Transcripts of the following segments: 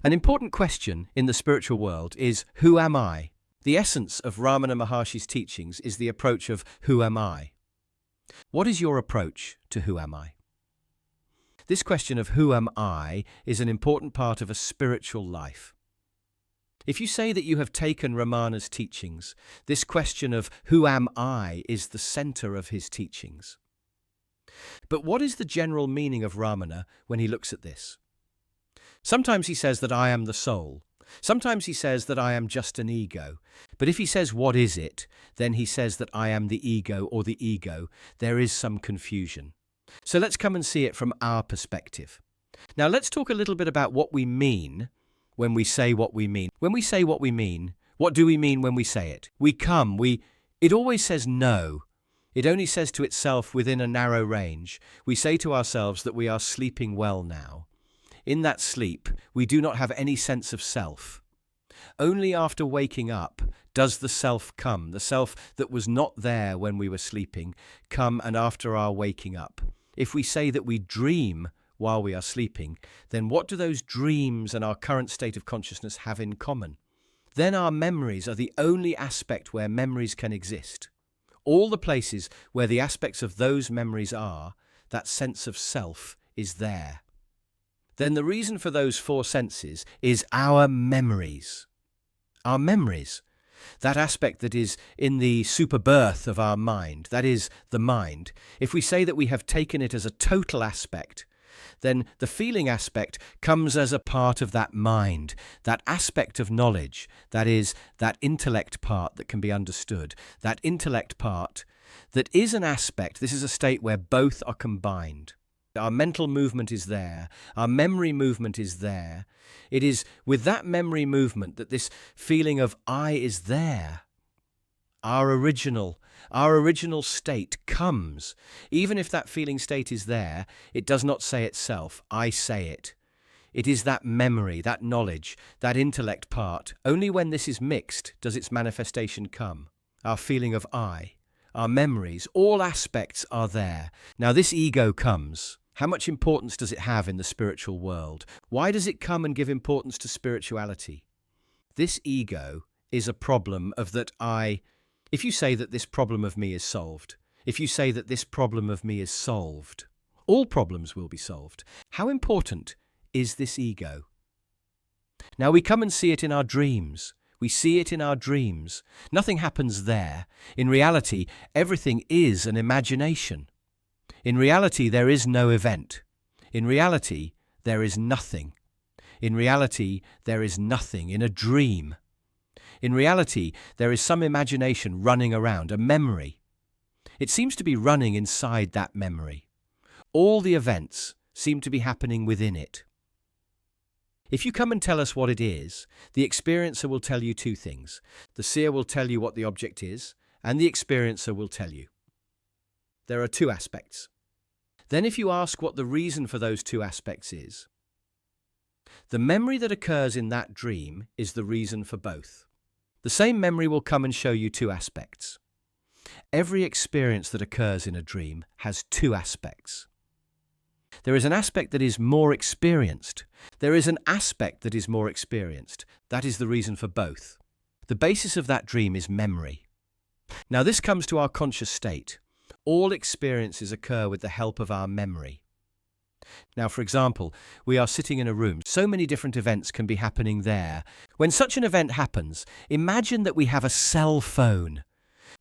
An important question in the spiritual world is, who am I? The essence of Ramana Maharshi's teachings is the approach of who am I? What is your approach to who am I? This question of who am I is an important part of a spiritual life. If you say that you have taken Ramana's teachings, this question of who am I is the center of his teachings. But what is the general meaning of Ramana when he looks at this? Sometimes he says that I am the soul. Sometimes he says that I am just an ego. But if he says what is it, then he says that I am the ego or the ego. There is some confusion. So let's come and see it from our perspective. Now let's talk a little bit about what we mean when we say what we mean. When we say what we mean, what do we mean when we say it? It always says no. It only says to itself within a narrow range. We say to ourselves that we are sleeping well now. In that sleep, we do not have any sense of self. Only after waking up does the self come, the self that was not there when we were sleeping, come and after our waking up. If we say that we dream while we are sleeping, then what do those dreams and our current state of consciousness have in common? Then our memories are the only aspect where memories can exist. All the places where the aspects of those memories are, that sense of self is there. Then the reason for those four senses is our memories. Our memories, that aspect that is in the superbirth of our mind, that is the mind. If we say that we have taken it as a total aspect, then the feeling aspect comes as a part of that mind, that aspect of knowledge, that is, that intellect part that can be understood, that intellect part that is an aspect. This is a state where both are combined. Our mental movement is there. Our memory movement is there. It is with that memory movement that this feeling of I is there. Our original state comes. Even if that feeling state is there, it does not say itself. I say it. It is that memory, that knowledge, that intellect part. Only when this is mixed does its manifestation come. Our feeling of I, our memories, all aspects are there. Now this ego comes. How much importance does it have in the spiritual world? Why does it come and give importance to spirituality? This ego is a problem of that I. If you say that this problem of me is solved, if you say that this problem of me is solved, all problems will be solved. How important is this ego? Now we come and see it in our dreams. We see it in our dreams. Nothing happens there. In reality, everything is an imagination. In reality, there is no event. In reality, there is nothing. In reality, there is nothing in a dream. In reality, there is some imagination running around, a memory. It seems to be running inside that memory. All the events seem to be happening within it. If you come and tell us what it is, the experiencer will tell you two things. The seer will tell you what the object is, and the experiencer will tell you. There are two aspects. Then if you ask what the reason for those two aspects is, the memory that occurs in that dream is the reason for both. The same memory will come and show you two aspects. Every experience that occurs in a dream has two aspects. There is an aspect that is more experienced. There is an aspect that is more experienced. That is the reason for both. The basis of that dream is memory. Now this comes to our conscious state. All experiences occur with the help of our memory. Now, for example, we are sitting in a room. So many different events can be happening there. When such an event happens, imagine that we have a cell phone.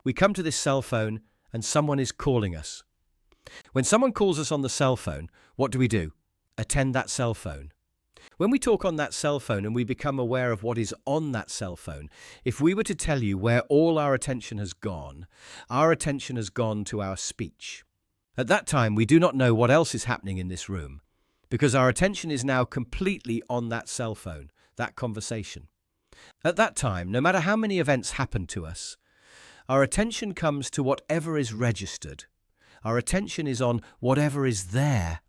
We come to this cell phone and someone is calling us. When someone calls us on the cell phone, what do? Attend that cell phone. When we talk on that cell phone and we become aware of what is on that cell phone, if we were to tell you where all our attention has gone to our speech. At that time, we do not know what else is happening in this room, because our attention is now completely on that cell phone, that conversation. At that time, no matter how many events happen to us, our attention comes to whatever is registered. Our attention is on whatever is there.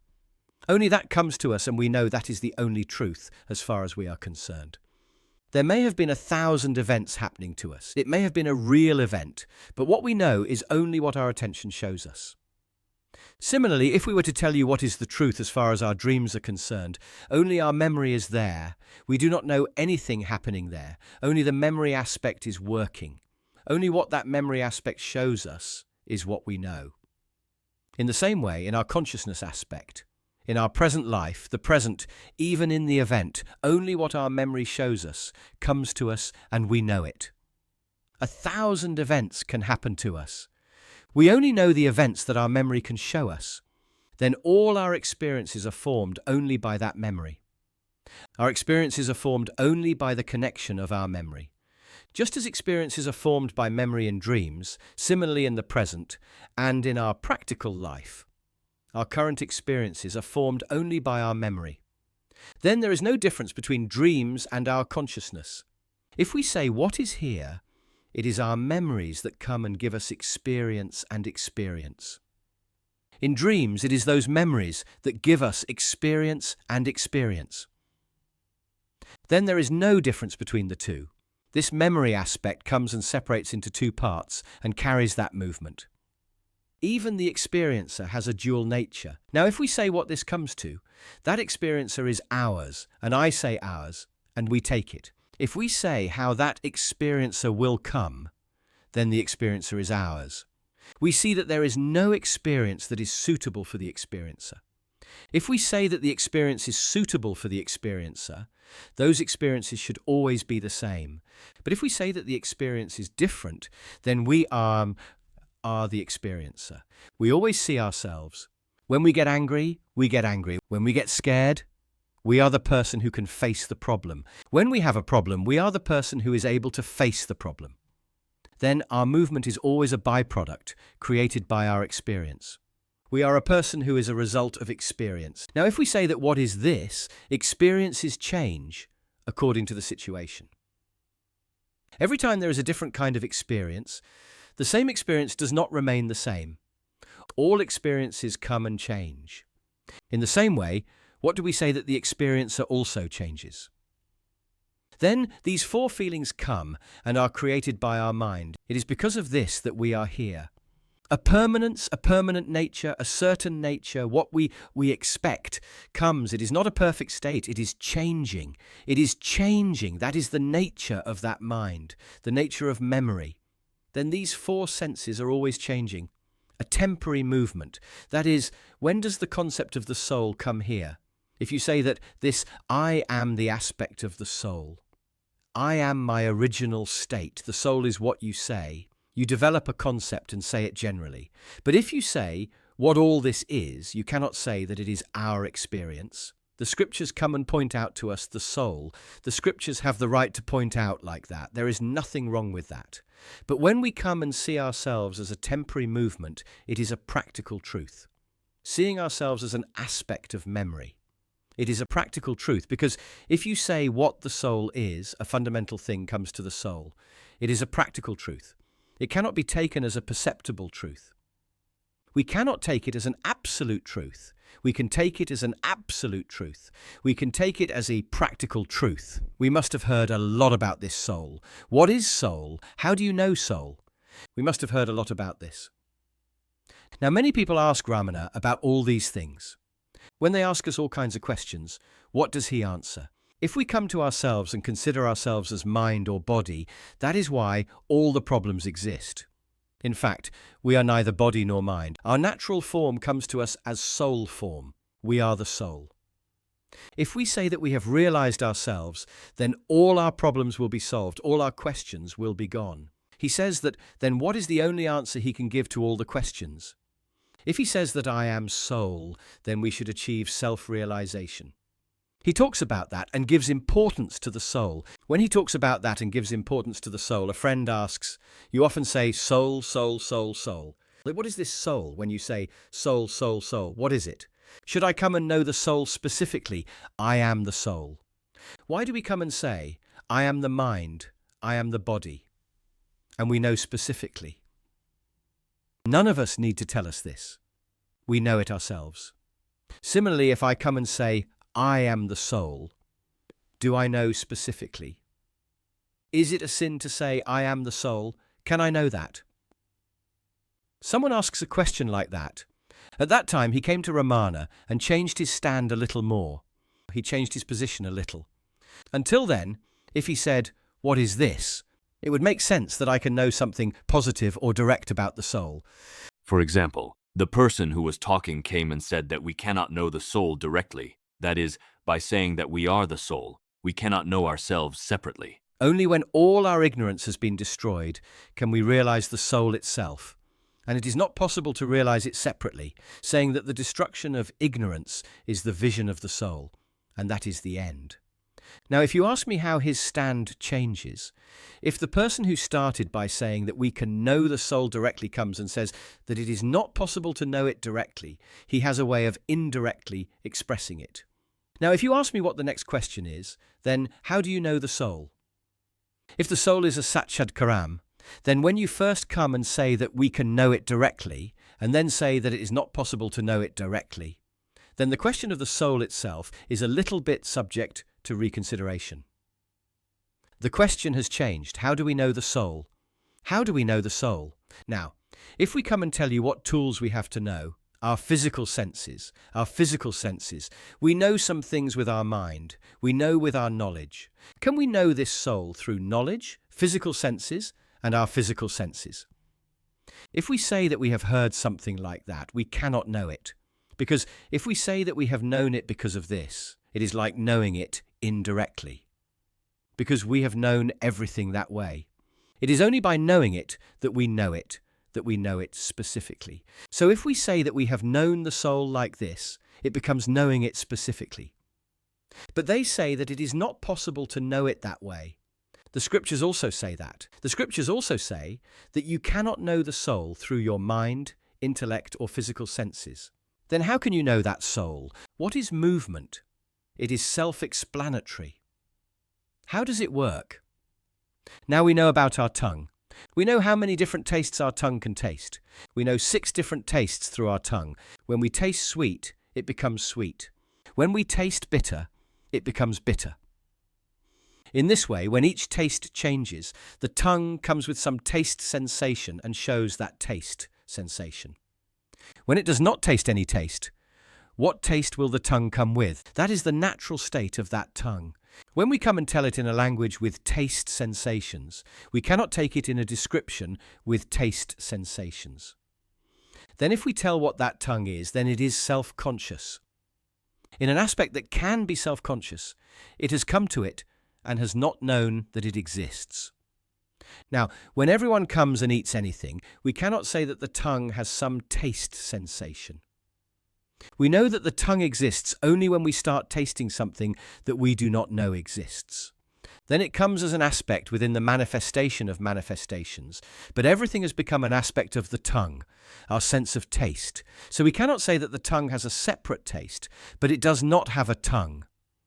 Only that comes to us and we know that is the only truth as far as we are concerned. There may have been 1,000 events happening to us. It may have been a real event, but what we know is only what our attention shows us. Similarly, if we were to tell you what is the truth as far as our dreams are concerned, only our memory is there. We do not know anything happening there. Only the memory aspect is working. Only what that memory aspect shows us is what we know. In the same way, in our consciousness aspect, in our present life, the present, even in the event, only what our memory shows us comes to us and we know it. 1,000 events can happen to us. We only know the events that our memory can show us. Then all our experiences are formed only by that memory. Our experiences are formed only by the connection of our memory. Just as experiences are formed by memory in dreams, similarly in the present and in our practical life, our current experiences are formed only by our memory. Then there is no difference between dreams and our consciousness. If we say what is here, it is our memories that come and give us experience and experience. In dreams, it is those memories that give us experience and experience. Then there is no difference between the two. This memory aspect comes and separates into two parts and carries that movement. Even the experiencer has a dual nature. Now, if we say what this comes to, that experiencer is ours, and I say ours, and we take it. If we say how that experiencer will come, then the experiencer is ours. We see that there is no experience that is suitable for the experiencer. If we say that the experience is suitable for the experiencer, those experiences should always be the same. But if we say that the experience is different, then we are the experiencer. We always see ourselves. When we get angry, we get angry. When we get scared, we are the person who can face the problem. When we have a problem, we are the person who is able to face the problem. Then our movement is always a byproduct created by our experience. We are a person who is a result of experience. Now, if we say that what is this, experiences change according to the situation. Every time there is a different kind of experience, the same experience does not remain the same. All experiences come and change. In the same way, what do we say that the experiencer also changes? Then these four feelings come and are created by our mind. It is because of this that we are here. A permanence, a permanent nature, a certain nature, what we expect comes. It is not a perfect state, it is changing. It is changing. That is the nature of that mind, the nature of memory. Then these four senses are always changing. A temporary movement. That is, when does the concept of the soul come here? If you say that this I am the aspect of the soul, I am my original state, the soul is what you say, you develop a concept and say it generally. But if you say what all this is, you cannot say that it is our experience. The scriptures come and point out to us the soul. The scriptures have the right to point out like that. There is nothing wrong with that. But when we come and see ourselves as a temporary movement, it is a practical truth. Seeing ourselves as an aspect of memory. It is a practical truth because if you say what the soul is, a fundamental thing comes to the soul. It is a practical truth. It cannot be taken as a perceptible truth. We cannot take it as an absolute truth. We can take it as an absolute truth. We can take it as a practical truth. We must have heard a lot about this soul. What is soul? How do you know soul? We must have heard a lot about this. Now, many people ask Ramana about all these things. When they ask us all kinds of questions, what does he answer? If we come to ourselves and consider ourselves as mind or body, that is why all the problems exist. In fact, we are neither body nor mind. Our natural form comes to us as soul form. We are the soul. If we say that we have realized ourselves, then all our problems will be solved, all our questions will be gone. He says that then what is the only answer he can give to all the questions? If he says that I am soul, then we should achieve self-realization. He talks about that and gives importance to the soul. When he talks about that and gives importance to the soul, a friend asks, you often say soul, soul, soul, soul. What is this soul when you say soul, soul, soul? What is it? Should I come and know the soul specifically? I am the soul. Why do we come and say, I am the mind, I am the body, and we know specifically? None of us need to tell us this. We know it ourselves. Similarly, if I come and say, I am the soul, do I know specifically? Is it a sin to say, I am the soul? Can I know that? Someone asks a question like that. At that time, he came to Ramana and changed his stand a little more. He changed his position a little. Until then, if he said, "What is this?" it would make sense that I can know something positive or direct about the soul. For example, the person who was talking came and said that we cannot know the soul directly. That is, by saying that we are the soul, we cannot know ourselves separately. Only when all our ignorance has been destroyed can we realize the soul itself. And it is not possible to realize it separately, saying that the destruction of ignorance is the vision of the soul, and that is the end. Now, if you ask me how his stand changes, if the person who started by saying that we can know the soul directly comes and says that it is not possible to know it directly, he has a way of indirectly expressing it. Now, if you ask me what the next question is, then how do you know the soul? If the soul is a Satchad Karam, then when you first come and say that we can know it directly, and then say that it is not possible to know it directly, then the question of the soul itself is a little bit subject to reconsideration. The question has changed. How do we know the soul? How do we know the soul? Now, if we come and tell you what tools we have to know, our physical senses, we know some things with our mind, we know with our knowledge. Can we know this soul through knowledge, physical senses, and our physical senses? If we say that we have heard something like that, we cannot know it. Because if we say that we have known it because of this, it is like knowing it indirectly. Because we have known everything that way. It is only by knowing it that we know it specifically. So if we say that we have known the soul like this, it becomes knowing it specifically. But they say that it is not possible to know it that way. The scriptures also say that. The scriptures also say that you cannot know the soul through your mind, intellect, or physical senses. Then how can you know that soul? What is movement? It is self-explanatory. How does it work? Now we know about our tongue. We know how many different tastes our tongue can taste. We know 6 different tastes through our tongue. When we taste sweet, it becomes sweet. When we taste bitter, it becomes bitter. In this way, when each taste changes, the tongue comes with some taste sensation and shows that taste sensation. When it does not taste any taste, what taste will the tongue come with? That is the natural state of that tongue. When we come and tell it in a language with taste sensations, we cannot take it in a description with taste sensations. Then if we tell what that tongue is, then it is self-conscious. In an aspect that can be self-conscious, it has come to it and has not known that it exists. Now, when everyone comes and eats anything, we cannot say that the tongue has some taste sensation. We know that the tongue exists only when we start tasting something that we do not know exists. Then it comes as an aspect within the manifestation of manifestations, but everything has become an aspect of the tongue, our sense of taste. So we cannot say that the tongue has a separate taste, but it does not have a tongue.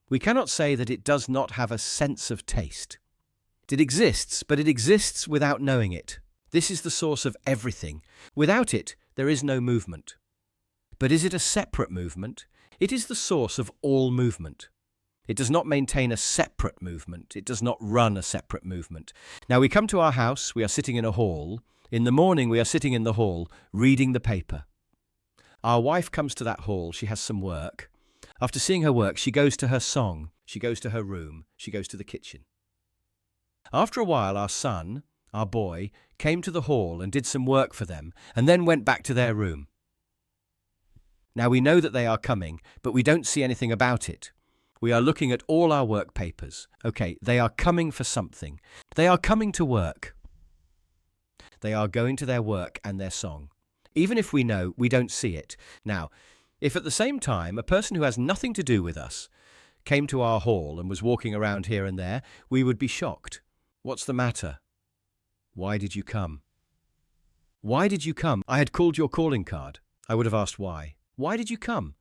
We cannot say that it does not have a sense of taste. It exists, but it exists without knowing it. This is the source of everything. Without it, there is no movement. But is it a separate movement? It is the source of all movement. It does not maintain a separate movement. It does not run a separate movement. Now we come to our house, we are sitting in a hall. In the morning we are sitting in the hall, reading the paper. Our wife comes to that hall, she has some work. After seeing her work, she goes to her song, she goes to her room, she goes to the kitchen. After a while, our son, our boy, came to the hall and did some work for them, and then went back to their room. Now we know that they are coming, but we don't see anything about it. We are looking at all our work papers. Okay, they are coming for something. They are coming to work. They are going to their work and their song. Even if we know, we don't see it. Now, if at the same time a person who has nothing to do with us came to our hall and was walking around here and there, we would be shocked. What's the matter? Why did you come? Why did you come? I had called your calling card. I would have asked why. Why did you come?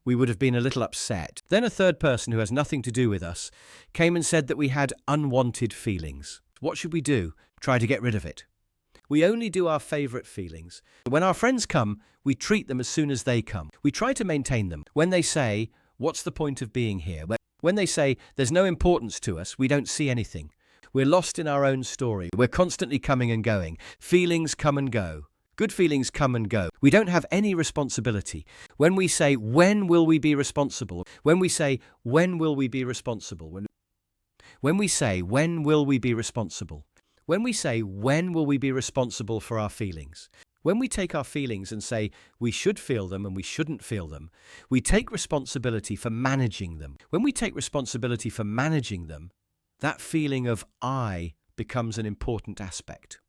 We would have been a little upset. Then a third person who has nothing to do with us came and said that we had unwanted feelings. What should we do? Try to get rid of it. We only do our favourite feelings. When our friends come, we treat them as soon as they come. We try to maintain them. When they say, "What's the point of being here?" When they say, "There's no importance to us," we don't see anything. We're lost in our own story. We're constantly coming and going. Feelings come and go. Good feelings come and go. We don't have any responsibility. When we say, when will we be responsible? When we say, when will we be responsible? When we say, when will we be responsible? When we say, when will we be responsible for our feelings? When we take our feelings and say we should feel them and we shouldn't feel them, we take responsibility for managing them. When we take responsibility for managing them, that feeling of I becomes an important aspect.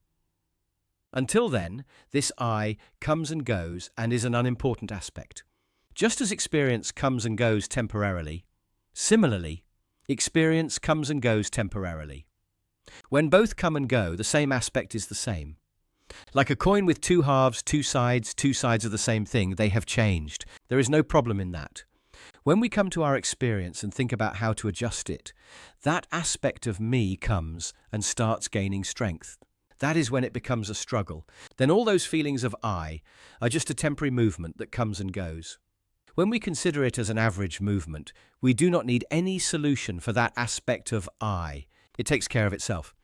Until then, this I comes and goes and is an unimportant aspect. Just as experience comes and goes temporarily, similarly, experience comes and goes temporarily. When both come and go, the same aspect is the same. Like a coin with two halves, two sides of the same thing, they have changed. There is no problem in that. When we come to our experience and think about how to adjust it, that aspect of me comes and starts gaining strength. That is when it becomes a struggle. Then all those feelings of I are just a temporary movement that comes and goes. When we consider it as an average movement, we do not need any solution for that aspect of I. It takes care of itself.